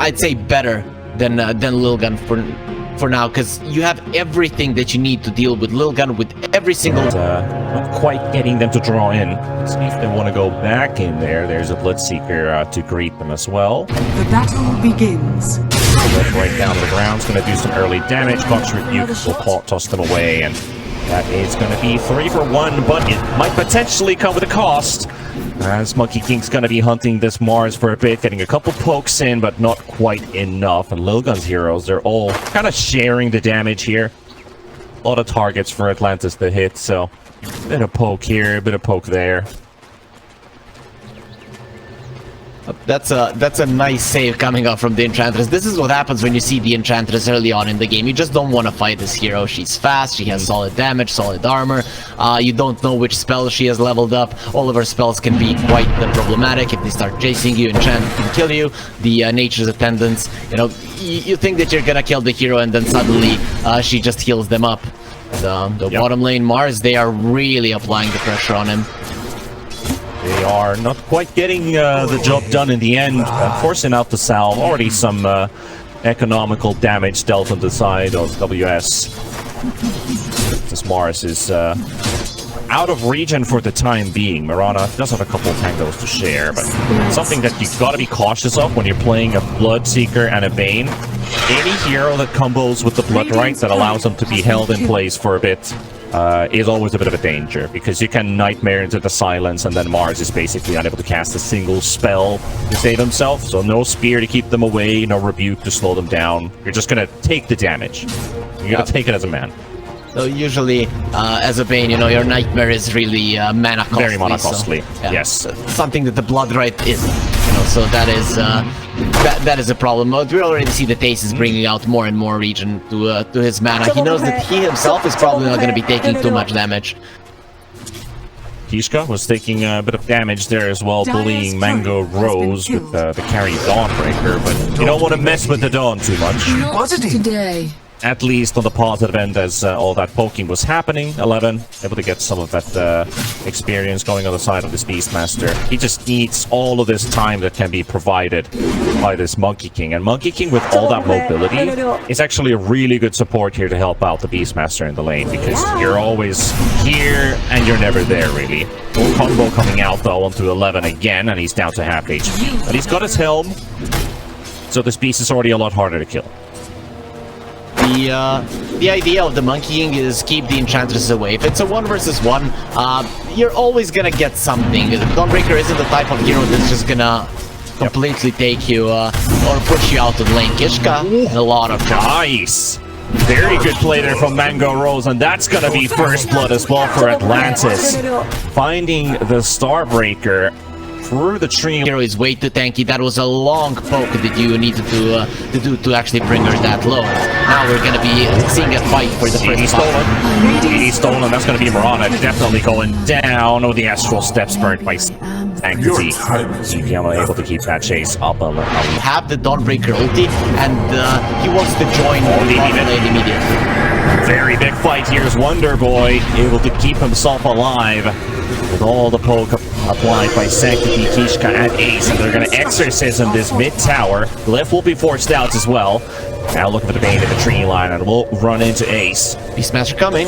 I'd say better than Lilgun for now, because you have everything that you need to deal with Lilgun with every single... Not quite getting them to draw in. Let's see if they want to go back in there. There's a Bloodseeker to greet them as well. The battle begins. Right down to the ground. It's going to do some early damage. Box Rebuke will toss them away, and that is going to be 3 for 1, but it might potentially come with a cost. As Monkey King's going to be hunting this Mars for a bit, getting a couple pokes in, but not quite enough. And Lilgun's heroes, they're all kind of sharing the damage here. A lot of targets for Atlantis to hit, so a bit of poke here, a bit of poke there. That's a nice save coming up from the Enchantress. This is what happens when you see the Enchantress early on in the game. You just don't want to fight this hero. She's fast, she has solid damage, solid armor. You don't know which spell she has leveled up. All of her spells can be quite problematic. If they start chasing you, Enchant can kill you. The Nature's Attendants, you know, you think that you're gonna kill the hero, and then suddenly she just heals them up. The bottom lane Mars, they are really applying the pressure on him. They are not quite getting the job done in the end, forcing out the salve. Already some economical damage dealt on the side of WS. This Mars is out of region for the time being. Mirana does have a couple of tangos to share, but something that you've got to be cautious of when you're playing a Bloodseeker and a Bane. Any hero that combos with the Bloodright that allows them to be held in place for a bit is always a bit of a danger, because you can Nightmare into the silence, and then Mars is basically unable to cast a single spell to save himself. So no Spear to keep them away, no Rebuke to slow them down. You're just gonna take the damage. You're gonna take it as a man. So usually, as a Bane, you know, your Nightmare is really mana costly. Very mana costly, so, yeah, yes. Something that the Bloodright isn't, you know, so that is that is a problem. We already see that Ace is bringing out more and more region to his mana. He knows that he himself is probably not going to be taking too much damage. Kishka was taking a bit of damage there as well, bullying Mango Rose with the carry Dawnbreaker, but you don't want to mess with the Dawn too much. Not today. At least on the positive end, as all that poking was happening. 11, able to get some of that experience going on the side of this Beastmaster. He just needs all of this time that can be provided by this Monkey King. And Monkey King, with all that mobility, is actually a really good support here to help out the Beastmaster in the lane, because you're always here and you're never there, really. Full combo coming out, though, onto 11 again, and he's down to half HP. But he's got his helm, so this beast is already a lot harder to kill. The idea of the Monkey King is keep the Enchantress away. If it's a 1 versus 1, you're always gonna get something. Dawnbreaker isn't the type of hero that's just gonna completely take you or push you out of lane. Kishka, a lot of trouble. Nice! Very good play there from Mango Rose, and that's gonna be first blood as well for Atlantis. Finding the Starbreaker through the tree. Hero is way too tanky. That was a long poke that you needed to do to actually bring her that low. Now we're gonna be seeing a fight for the first stolen. He's stolen. That's gonna be Mirana. Definitely going down. Oh, the Astral Steps burnt by Sanctity. CPM able to keep that chase up a little. Have the Dawnbreaker ulti, and he wants to join the lane immediately. Very big fight here is Wonder Boy, able to keep himself alive with all the poke applied by Sanctity, Kishka, and Ace, and they're going to exorcism this mid-tower. Glyph will be forced out as well. Now looking for the Bane in the tree line, and we'll run into Ace. Beastmaster coming.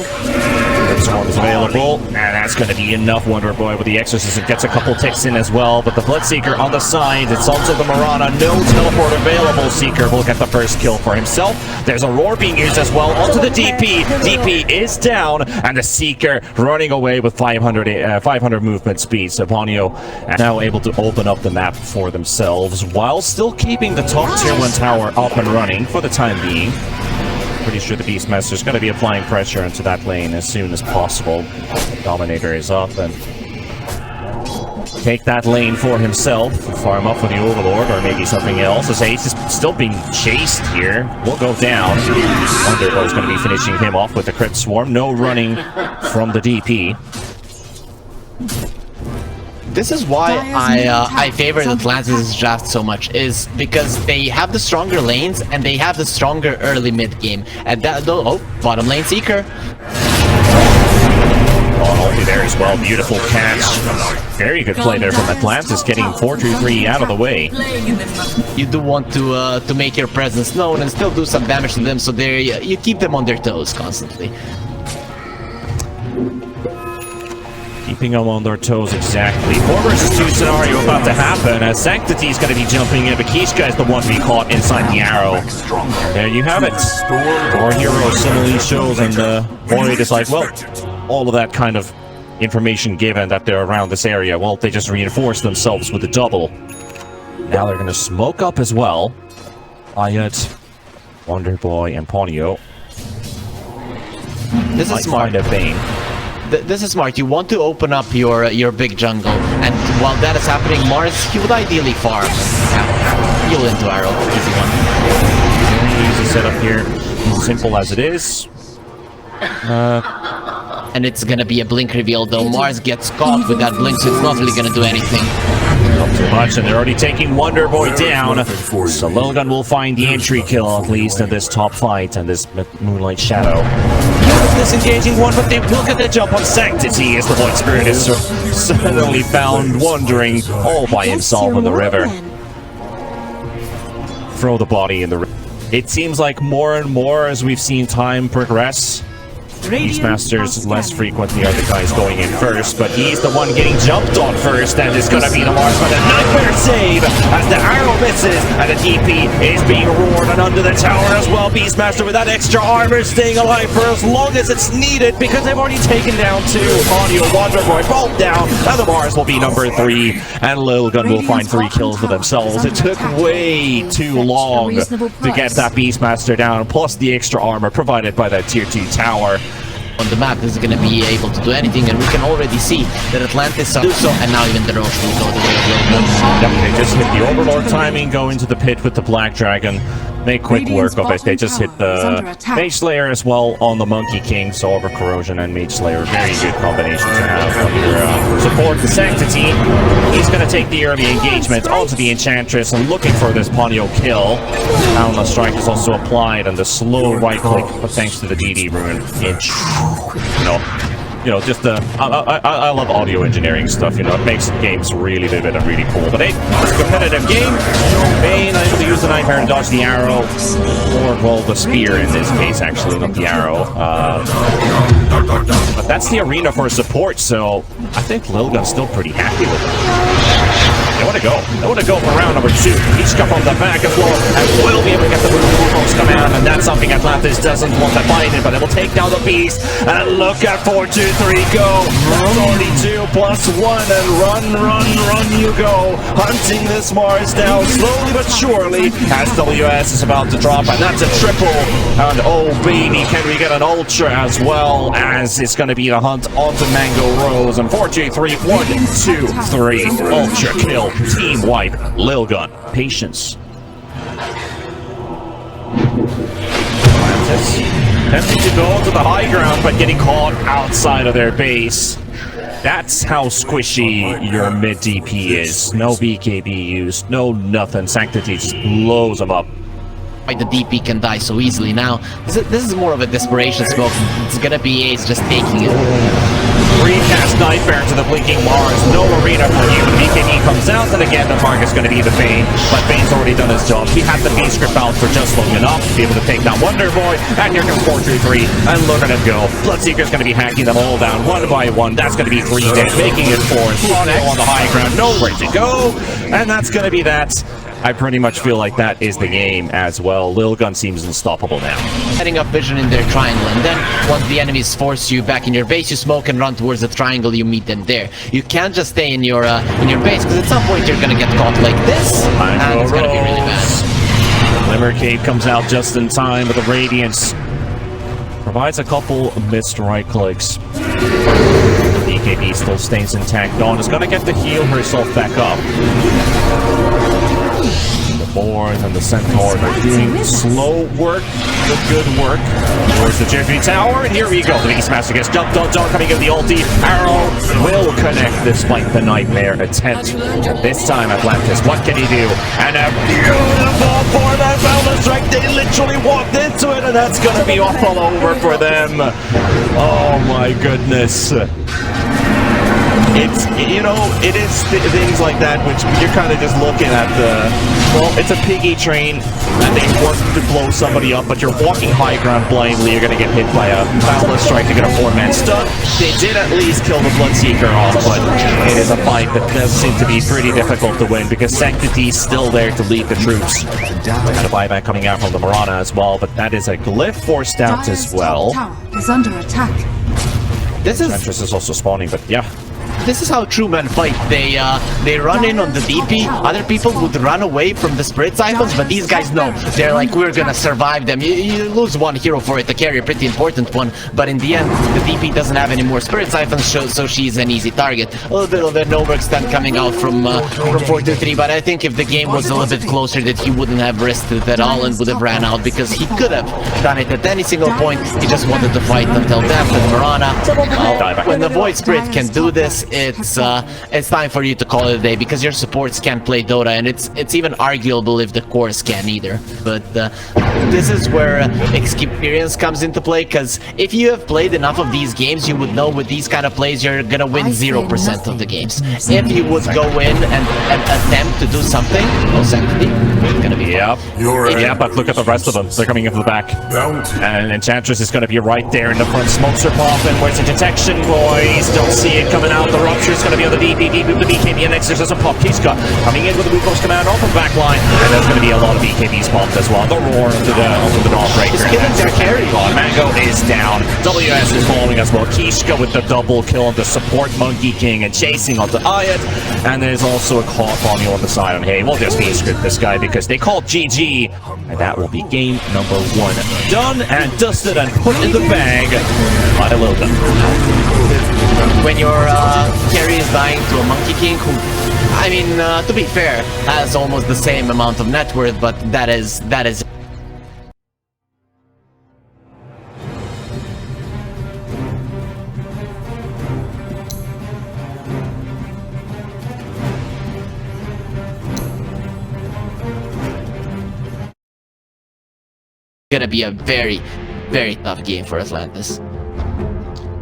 Swarm is available, and that's going to be enough. Wonder Boy with the exorcism gets a couple ticks in as well, but the Bloodseeker on the side, it's also the Mirana. No teleport available. Seeker will get the first kill for himself. There's a Roar being used as well onto the DP. DP is down, and the Seeker running away with 500 movement speed. So Ponyo now able to open up the map for themselves while still keeping the top tier 1 tower up and running for the time being. Pretty sure the Beastmaster is going to be applying pressure into that lane as soon as possible. Dominator is up and take that lane for himself. Farm up for the Overlord or maybe something else. As Ace is still being chased here. Will go down. Wonder Boy is going to be finishing him off with the crit swarm. No running from the DP. This is why I favor Atlantis' draft so much, is because they have the stronger lanes and they have the stronger early mid game. And that, bottom lane Seeker. ulti there as well. Beautiful catch. Very good play there from Atlantis, getting 4-2-3 out of the way. You do want to make your presence known and still do some damage to them, so there you keep them on their toes constantly. Keeping them on their toes, exactly. 4 versus 2 scenario about to happen as Sanctity is going to be jumping in, but Kishka is the one to be caught inside the arrow. There you have it. 4 heroes similarly shows, and Void is like, well, all of that kind of information given that they're around this area, well, they just reinforce themselves with the double. Now they're going to smoke up as well. Ayat, Wonder Boy, and Ponyo. This is smart. Bane. This is smart. You want to open up your big jungle, and while that is happening, Mars, he would ideally farm. Heal into arrow. Easy one. Very easy setup here. Simple as it is. And it's gonna be a blink reveal, though. Mars gets caught with that blink, so it's not really gonna do anything. Not too much, and they're already taking Wonder Boy down. So Lilgun will find the entry kill, at least in this top fight, and this Moonlight Shadow. Disengaging one, but they will get the jump on Sanctity as the Void Spirit is suddenly found wandering all by himself in the river. Throw the body in the river. It seems like more and more as we've seen time progress, Beastmasters less frequently are the guys going in first, but he's the one getting jumped on first, and it's gonna be the Mars for the nightmare save as the arrow misses, and the TP is being roared and under the tower as well. Beastmaster with that extra armor staying alive for as long as it's needed because they've already taken down 2. Audio Wonderboy both down, and the Mars will be number 3, and Lilgun will find 3 kills for themselves. It took way too long to get that Beastmaster down, plus the extra armor provided by that tier 2 tower. On the map is going to be able to do anything, and we can already see that Atlantis do so, and now even the Roche will go the way of Lilgun. Yep, they just hit the Overlord timing, go into the pit with the Black Dragon, make quick work of it. They just hit the Mage Slayer as well on the Monkey King, so Over Corrosion and Mage Slayer, very good combination to have on your support. The Sanctity, he's going to take the early engagement onto the Enchantress and looking for this Ponyo kill. Boundless Strike is also applied, and the slow right click, but thanks to the DD rune. You know, just the I love audio engineering stuff. You know, it makes games really vivid and really cool. But hey, it's a competitive game. Bane able to use the Nightmare to dodge the arrow, or well, the spear in this case, actually, not the arrow. But that's the arena for support. So I think Lilgun's still pretty happy with it. They want to go. They want to go for round number 2. Kishka from the back as well, and will be able to get the Boombox command, and that's something Atlantis doesn't want to fight in, but they will take down the Beast, and look at 4, 2, 3, go! That's already 2 plus 1, and run you go! Hunting this Mars down slowly but surely, as WS is about to drop, and that's a triple, and oh baby, can we get an Ultra as well, as it's going to be the hunt onto Mango Rose, and 4, 2, 3, 1, 2, 3, Ultra kill. Team wipe. Lilgun. Patience. Atlantis tempting to go to the high ground, but getting caught outside of their base. That's how squishy your mid DP is. No BKB used, no nothing. Sanctity just blows them up. The DP can die so easily now. This is more of a desperation smoke. It's gonna be Ace just taking it. Recast Nightmare to the blinking Mars. No arena for you. BKB comes out, and again the target's going to be the Bane. But Bane's already done his job. He had the B script out for just long enough to be able to take down Wonder Boy. And here comes 4-3-3. And look at him go. Bloodseeker's going to be hacking them all down one by one. That's going to be 3 dead, making it 4. Ponyo on the high ground. Nowhere to go. And that's going to be that. I pretty much feel like that is the game as well. Lilgun seems unstoppable now. Setting up vision in their triangle, and then once the enemies force you back in your base, you smoke and run towards the triangle. You meet them there. You can't just stay in your base, because at some point you're gonna get caught like this, and it's gonna be really bad. Glimmer Cape comes out just in time, but the Radiance provides a couple missed right clicks. BKB still stays intact. Dawn is gonna get to heal herself back up. Board and the Centaur are doing slow work, but good work. Towards the Jeffrey Tower, and here we go. The Beastmaster gets jumped on, Dawn coming in the ulti. Arrow will connect despite the Nightmare attempt. And this time, Atlantis, what can he do? And a beautiful form of Boundless Strike. They literally walked into it, and that's going to be all over for them. Oh my goodness. it's, you know, it is things like that which you're kind of just looking at the, well, it's a piggy train and they want to blow somebody up, but you're walking high ground blindly, you're going to get hit by a Boundless Strike to get a 4-man stun. They did at least kill the Bloodseeker off, but it is a fight that does seem to be pretty difficult to win because Sanctity is still there to lead the troops. And a buyback coming out from the Marana as well, but that is a glyph forced out as well. Tower is under attack. This is Atlantis is also spawning, but yeah. This is how true men fight. They run in on the DP. Other people would run away from the Spirit Siphons, but these guys know. They're like, we're gonna survive them. You lose one hero for it to carry a pretty important one, but in the end, the DP doesn't have any more Spirit Siphons, so she's an easy target. A little bit of an overextend coming out from 4-3, but I think if the game was a little bit closer, that he wouldn't have risked it at all and would have ran out, because he could have done it at any single point. He just wanted to fight until death with Marana. When the Void Spirit can do this, it's time for you to call it a day, because your supports can't play Dota, and it's even arguable if the cores can either. But this is where experience comes into play, because if you have played enough of these games, you would know with these kind of plays you're gonna win 0% of the games. If you would go in and attempt to do something, Sanctity, it's gonna be yep. Yeah, but look at the rest of them. They're coming in from the back. And Enchantress is gonna be right there in the front. Smokes are popping. Where's the detection, boys? Don't see it coming out. The Rupture is gonna be on the DP. The BKB and Exodus doesn't pop. Kiska coming in with the Weepos command off the back line. And there's gonna be a lot of BKBs popped as well. The roar to the Dawnbreaker. Just killing their carry. Mango is down. WS is following as well. Kishka with the double kill on the support Monkey King and chasing onto Ayat. And there's also a call on you on the side on Hey. We'll just script this guy because they called GG. And that will be game number 1. Done and dusted and put in the bag by Lilgun. When your carry is dying to a Monkey King who, I mean, to be fair, has almost the same amount of net worth, but that is gonna be a very, very tough game for Atlantis.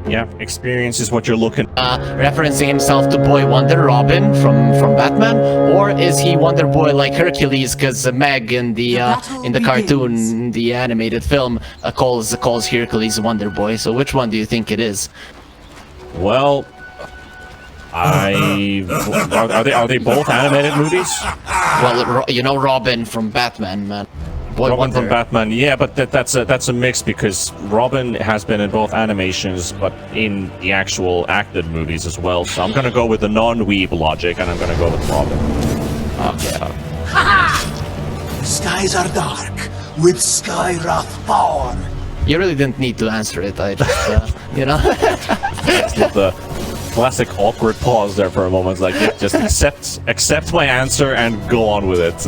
Yeah, experience is what you're looking. Referencing himself to Boy Wonder Robin from Batman, or is he Wonder Boy like Hercules? Because Meg in the cartoon, the animated film, calls Hercules Wonder Boy. So which one do you think it is? Well, are they both animated movies? Well, you know Robin from Batman, man. Boy Robin Wonder. from Batman, yeah, but that's a mix because Robin has been in both animations, but in the actual acted movies as well. So I'm gonna go with the non-weeb logic, and I'm gonna go with Robin. Okay. The skies are dark with sky wrath power. You really didn't need to answer it. I just, you know. The classic awkward pause there for a moment, like yeah, just accept my answer and go on with it.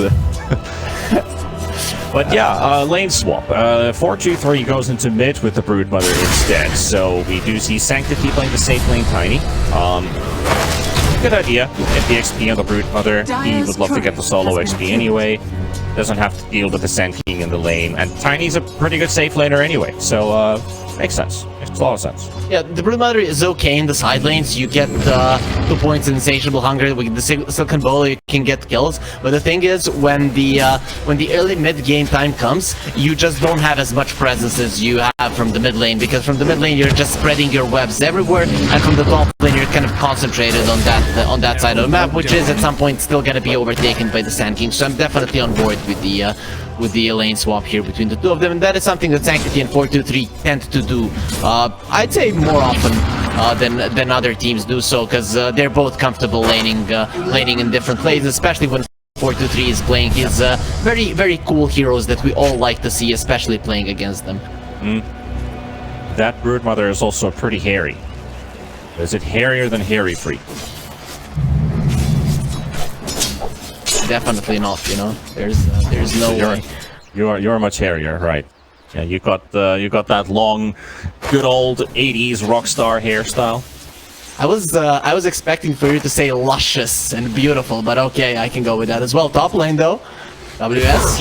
But yeah, lane swap. 4-2-3 goes into mid with the Broodmother instead. So we do see Sanctity playing the safe lane Tiny. Good idea. Get the XP on the Broodmother. He would love to get the solo XP anyway. Doesn't have to deal with the Sand King in the lane. And Tiny's a pretty good safe laner anyway. So makes sense. Makes a lot of sense. Yeah, the Broodmother is okay in the side lanes. You get 2 points Insatiable Hunger with the Silken Bowl. You can get kills, but the thing is, when the early mid game time comes, you just don't have as much presence as you have from the mid lane, because from the mid lane you're just spreading your webs everywhere, and from the top lane you're kind of concentrated on that side of the map, which is at some point still gonna be overtaken by the Sand King. So I'm definitely on board with the lane swap here between the two of them, and that is something that Sanctity and 4-2-3 tend to do. I'd say more often than other teams do so, because they're both comfortable laning in different lanes, especially when 4-2-3 is playing his very, very cool heroes that we all like to see, especially playing against them. That Broodmother is also pretty hairy. Is it hairier than Hairy Free? Definitely not, you know. There's no way. You're much hairier, right? Yeah, you got that long, good old 80s rockstar hairstyle. I was expecting for you to say luscious and beautiful, but okay, I can go with that as well. Top lane though, WS.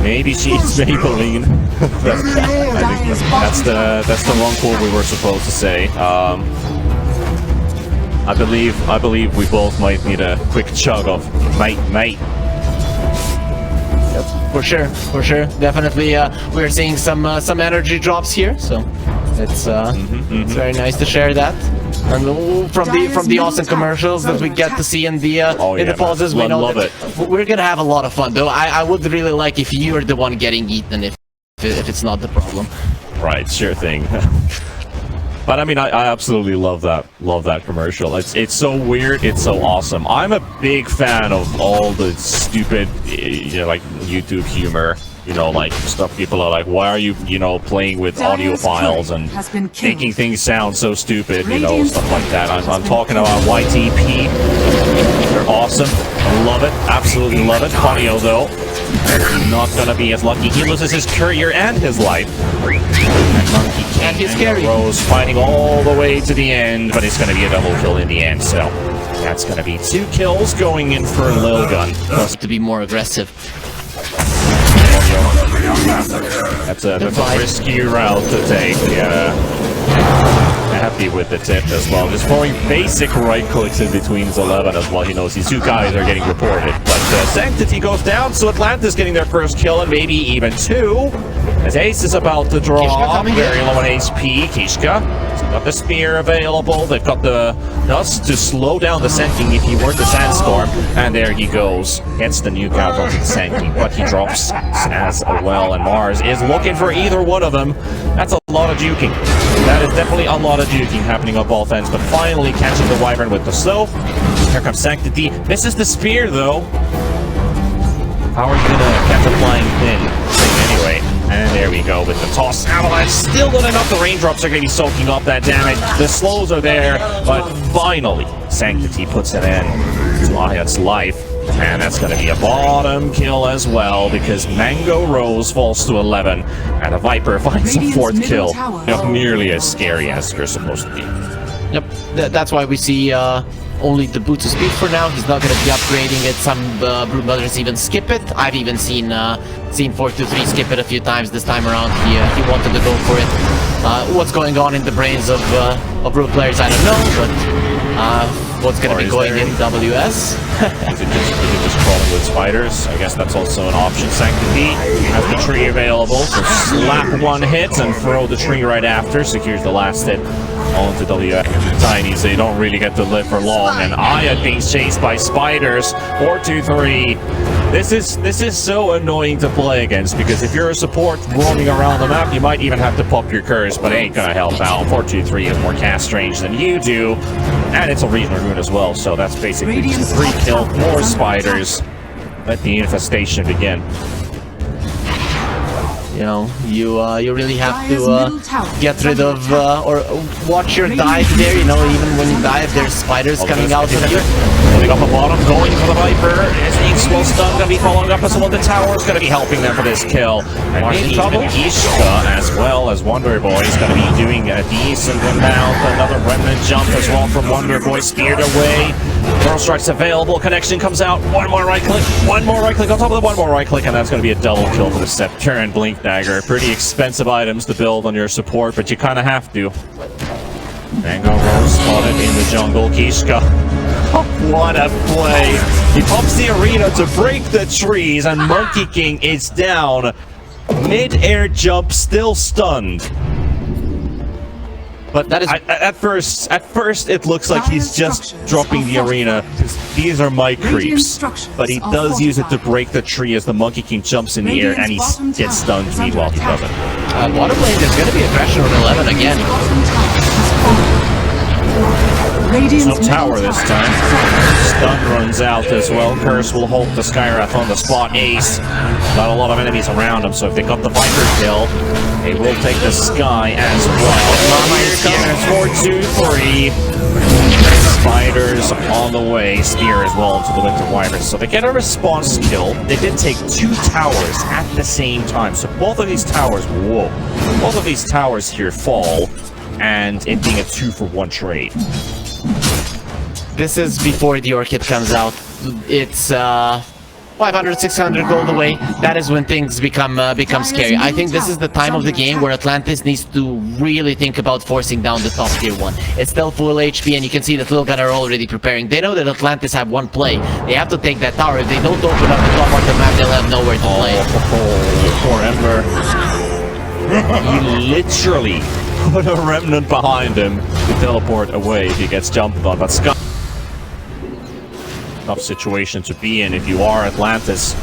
Maybe she's Maybelline. That's the wrong quote we were supposed to say. I believe we both might need a quick chug of mate. For sure. Definitely, we're seeing some energy drops here, so it's very nice to share that. And from the awesome commercials that we get to see in the pauses, we know that we're gonna have a lot of fun. Though I would really like if you're the one getting eaten, if it's not the problem. Right, sure thing. But I mean, I absolutely love that commercial. It's so weird, it's so awesome. I'm a big fan of all the stupid, like YouTube humor. Like stuff people are like, why are you, playing with audio files and making things sound so stupid, stuff like that. I'm talking about YTP. They're awesome. I love it. Absolutely love it. Audio though, not gonna be as lucky. He loses his career and his life. And Monkey King and Rose fighting all the way to the end, but it's gonna be a double kill in the end. So that's gonna be 2 kills going in for Lilgun. To be more aggressive. That's a risky route to take. Yeah. Happy with the tip as well. Just throwing basic right clicks in between 11 as well. He knows these 2 guys are getting reported. But Sanctity goes down, so Atlantis getting their first kill and maybe even 2. As Ace is about to draw, very low on HP. Kishka got the spear available. They've got the dust to slow down the Senking if he were to Sandstorm. And there he goes. Gets the nuke out onto the Senking, but he drops as well. And Mars is looking for either one of them. That's a lot of juking. That is definitely a lot of juking happening up both ends, but finally catching the Wyvern with the slow. Here comes Sanctity. Misses the spear though. How are you gonna catch a flying thing anyway? And there we go with the toss. Avalanche still not enough. The raindrops are going to be soaking up that damage. The slows are there, but finally Sanctity puts an end to Ayat's life. And that's going to be a bottom kill as well, because Mango Rose falls to 11, and a Viper finds a 4th kill. Not nearly as scary as they're supposed to be. Yep, that's why we see only the boot to speed for now. He's not going to be upgrading it. Some Brood Mothers even skip it. I've even seen 423 skip it a few times this time around. He wanted to go for it. What's going on in the brains of Brood players, I don't know, but what's going to be going in WS? Is it just crawling with spiders? I guess that's also an option. Sanctity has the tree available, so slap 1 hit and throw the tree right after. Secures the last hit onto WS. Tinies, they don't really get to live for long, and Ayat being chased by spiders. 423. This is so annoying to play against, because if you're a support roaming around the map, you might even have to pop your curse, but it ain't gonna help out. 423 has more cast range than you do, and it's a regional rune as well, so that's basically just 3 kill, more spiders. Let the infestation begin. You really have to get rid of or watch your dive there. Even when you dive, there's spiders coming out of you. Pulling up the bottom, going for the Viper. Is the explosive stun going to be following up as well? The tower is going to be helping them for this kill. And maybe even Ishka as well as Wonder Boy is going to be doing a decent amount. Another remnant jump as well from Wonder Boy, speared away. Throw strikes available. Connection comes out. 1 more right click. 1 more right click on top of the 1 more right click, and that's going to be a double kill for the Scepter and Blink Dagger. Pretty expensive items to build on your support, but you kind of have to. Mango Rose spotted in the jungle. Kishka. What a play. He pops the arena to break the trees, and Monkey King is down. Mid-air jump, still stunned. But that is at first it looks like he's just dropping the arena. These are my creeps, but he does use it to break the tree as the Monkey King jumps in the air, and he gets stunned. Meanwhile, he doesn't. Water Blade, there's going to be aggression on 11 again. There's no tower this time. Stun runs out as well. Curse will hold the Skyrath on the spot. Ace got a lot of enemies around him, so if they got the Viper kill, they will take the Sky as well. Here comes 4-2-3. Spiders on the way. Spear as well to the Winter Wyvern. So they get a response kill. They did take 2 towers at the same time. So both of these towers, both of these towers here fall, and it being a 2-for-1 trade. This is before the Orchid comes out. It's 500, 600 gold away, that is when things become scary. I think this is the time of the game where Atlantis needs to really think about forcing down the top tier 1. It's still full HP, and you can see that Lilgun are already preparing. They know that Atlantis have one play. They have to take that tower. If they don't open up the top part of the map, they'll have nowhere to play. Poor Ember. He literally put a remnant behind him to teleport away if he gets jumped on. But Sky, tough situation to be in if you are Atlantis.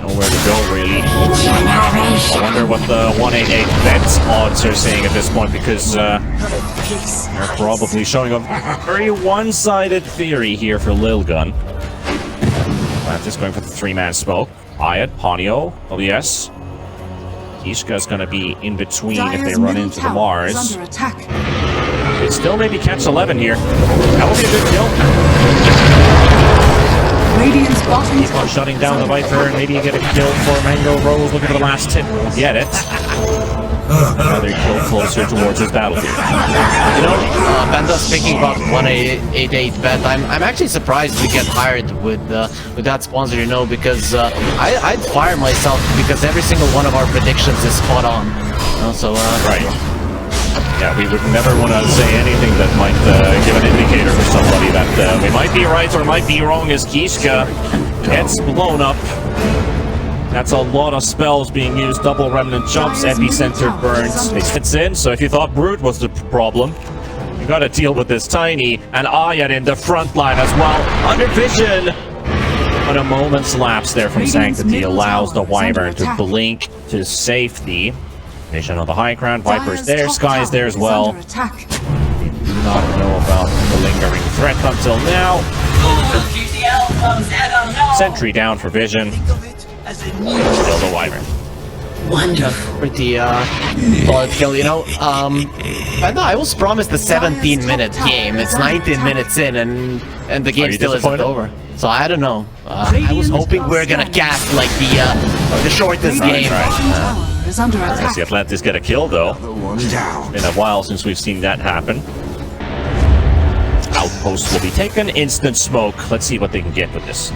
Nowhere to go, really. I wonder what the 188 bet odds are saying at this point, because they're probably showing a very one-sided theory here for Lilgun. Atlantis going for the 3-man smoke. Ayat, Hanyo, OBS. Kishka's gonna be in between if they run into the Mars. They still maybe catch 11 here. That will be a good kill. Keep on shutting down the Viper and maybe get a kill for Mango Rose. Looking for the last tip. Get it. Another kill closer towards his battlefield. You know, Panda speaking about 188 bet, I'm actually surprised we get hired with that sponsor, you know, because I'd fire myself because every single one of our predictions is spot on. You know, so right. Yeah, we would never want to say anything that might give an indicator for somebody that we might be right or might be wrong, as Kishka gets blown up. That's a lot of spells being used. Double remnant jumps, epicenter burns. It hits in, so if you thought Brood was the problem, you gotta deal with this Tiny, and Ayat in the front line as well. Under vision! But a moment's lapse there from Sanctity allows the Wyvern to blink to safety. Vision on the high ground, Viper's there, Sky's there as well. We do not know about the lingering threat until now. Sentry down for Vision. Still the Wyvern. Wonderful. Pretty solid kill, you know. I was promised a 17-minute game. It's 19 minutes in, and the game still isn't over. So I don't know. I was hoping we were gonna cast like the shortest game. Is under Let's attack. see Atlantis get a kill though. It's been a while since we've seen that happen. Outpost will be taken. Instant smoke. Let's see what they can get with this.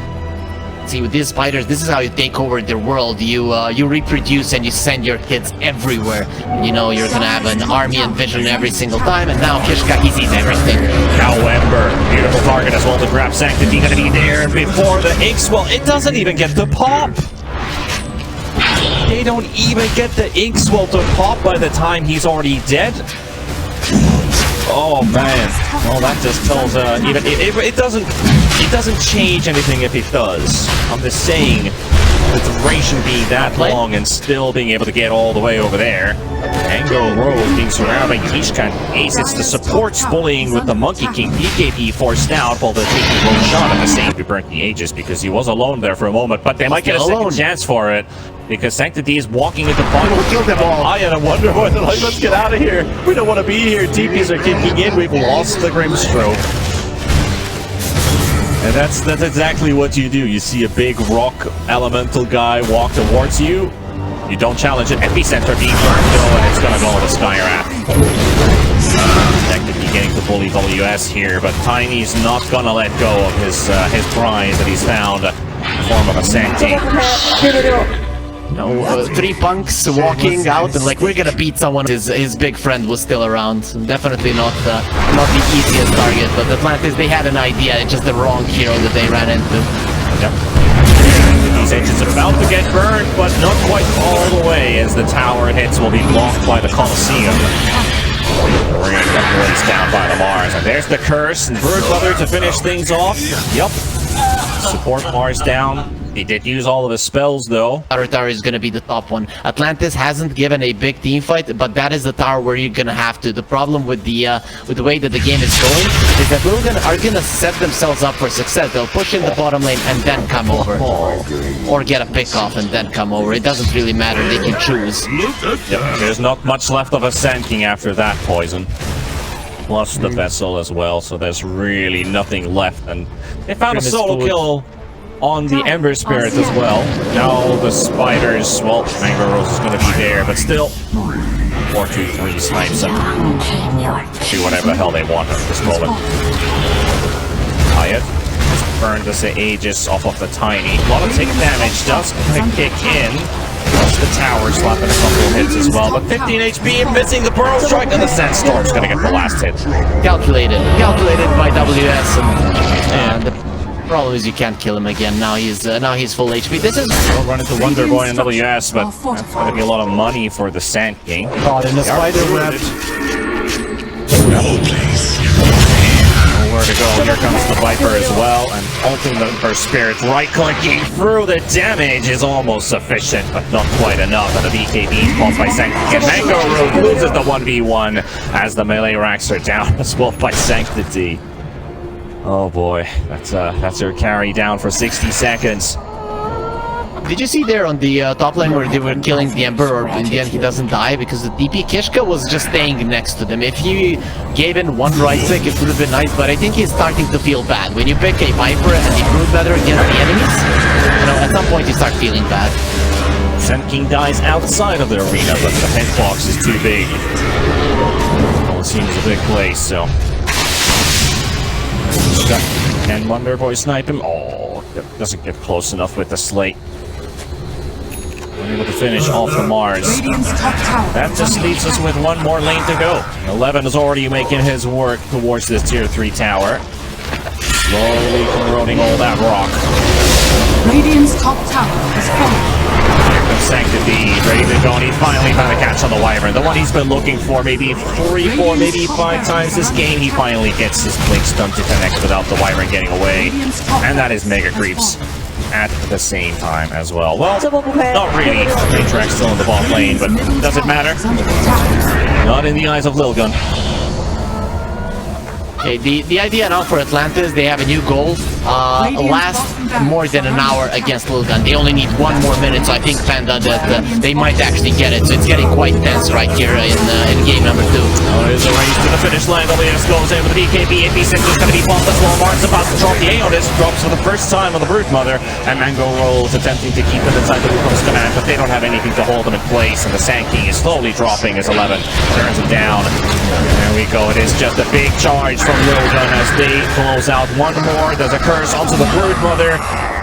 See, with these spiders, this is how you take over their world. You reproduce and you send your kids everywhere. You know, you're gonna have an army and Vision every single time, and now Kishka, he sees everything. Now Ember, beautiful target as well to grab Sanctity, gonna be there before the inks. Well, it doesn't even get to pop. They don't even get the Inkswell to pop by the time he's already dead. Oh man! Well, that just tells even it doesn't change anything if it does. I'm just saying the duration being that long and still being able to get all the way over there. Mango Rose being surrounded by Kishka and Ace. It's the supports bullying with the Monkey King. BKB forced out while the taking one shot at the same. We burnt the Aegis because he was alone there for a moment, but they might get a second chance for it. Because Sanctity is walking into fun. We'll kill them all. I wonder what they're like. Let's get out of here. We don't want to be here. TPs are kicking in. We've lost the Grimstroke. And that's exactly what you do. You see a big rock elemental guy walk towards you. You don't challenge it. Epicenter being burned though, and it's gonna go to Skywrath. Sanctity getting to bully WS here, but Tiny's not gonna let go of his prize that he's found in the form of a Sancti. No, 3 punks walking out and like, we're gonna beat someone. His big friend was still around. So definitely not the easiest target, but Atlantis, they had an idea. It's just the wrong hero that they ran into. Yep. These engines are about to get burned, but not quite all the way, as the tower hits will be blocked by the Colosseum. We're gonna get released down by the Mars, and there's the curse and Broodmother to finish things off. Yep. Support Mars down. He did use all of his spells, though. Outer tower is going to be the top one. Atlantis hasn't given a big team fight, but that is the tower where you're going to have to. The problem with the way that the game is going is that Lilgun are going to set themselves up for success. They'll push in the bottom lane and then come over. Or get a pick off and then come over. It doesn't really matter. They can choose. Yep. There's not much left of a Sand King after that poison. Plus the vessel as well, so there's really nothing left. And they found a solo kill on the Ember Spirit as well. Now the spiders, well, Mango Rose is going to be there, but still 4-2-3 snipes them. Do whatever the hell they want at this moment. Ayat burn the Aegis off of the Tiny. A lot of tick damage does kick in. Plus the tower slapping a couple of hits as well. But 15 HP, missing the Burrow Strike, and the Sandstorm's gonna get the last hit. Calculated by WS, and the problem is you can't kill him again. Now he's full HP. This is We'll run into Wonder Boy and WS, but that's gonna be a lot of money for the Sand King. caught in the spider web. Nowhere to go. Here comes the Viper as well, and ultimate for Spirit. Right-clicking through the damage is almost sufficient, but not quite enough. And the BKB caught by Sanctity. And Mango Road loses the 1v1 as the melee racks are down as well by Sanctity. Oh boy, that's her carry down for 60 seconds. Did you see there on the top lane where they were killing the Emperor, in the end he doesn't die because the DP Kishka was just staying next to them. If he gave in one right click, it would have been nice, but I think he's starting to feel bad. When you pick a Viper and he proves better against the enemies, you know, at some point you start feeling bad. Sand King dies outside of the arena, but the hitbox is too big. Coliseum is a big place, so... Can Wonder Boy snipe him? Oh, doesn't get close enough with the Slate. Able to finish off the Mars. That just leaves us with one more lane to go. 11 is already making his work towards this tier 3 tower. Slowly corroding all that rock. Radiant's top tower is falling. Sanctity, ready to go, and he finally found a catch on the Wyvern. The one he's been looking for maybe 3, 4, maybe 5 times this game. He finally gets his Blink Stun to connect without the Wyvern getting away. And that is Mega Creeps at the same time as well. Well, not really. Matrax still in the bot lane, but does it matter? Not in the eyes of Lilgun. Okay, the idea now for Atlantis, they have a new goal. Last more than an hour against Lilgun. They only need 1 more minute, so I think Panda that they might actually get it. So it's getting quite tense right here in game number 2. Oh, there's a race to the finish line. WS goes in with the BKB. 86 is going to be bumped as well. Martin's about to drop the Aeotis. Drops for the first time on the Brood Mother. And Mango rolls, attempting to keep them inside the Wukong's command, but they don't have anything to hold them in place. And the Sand King is slowly dropping as 11 turns him down. There we go. It is just a big charge from Lilgun as they close out one more. There's a curse onto the Brood Mother,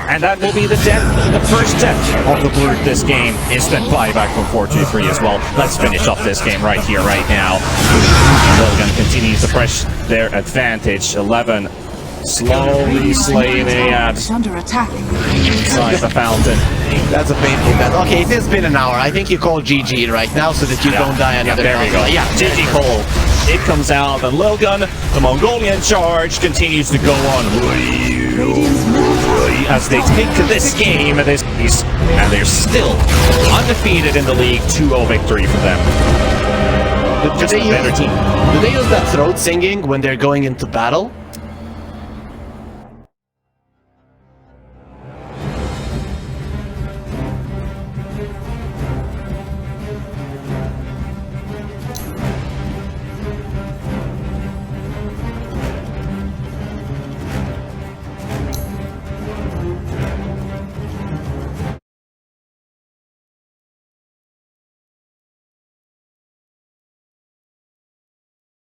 and that will be the death, the first death of the Brood this game. Instant buyback from 4-2-3 as well. Let's finish up this game right here, right now. Lilgun continues to press their advantage. 11 slowly slaying Aeads Under attack. inside the fountain. That's a painful death. Okay, it has been an hour. I think you call GG right now so that you don't die another there we go. Yeah, GG Cole. It comes out, and Lilgun, the Mongolian charge, continues to go on as they take this game, and they're still undefeated in the league. 2-0 victory for them. Do they use that throat singing when they're going into battle?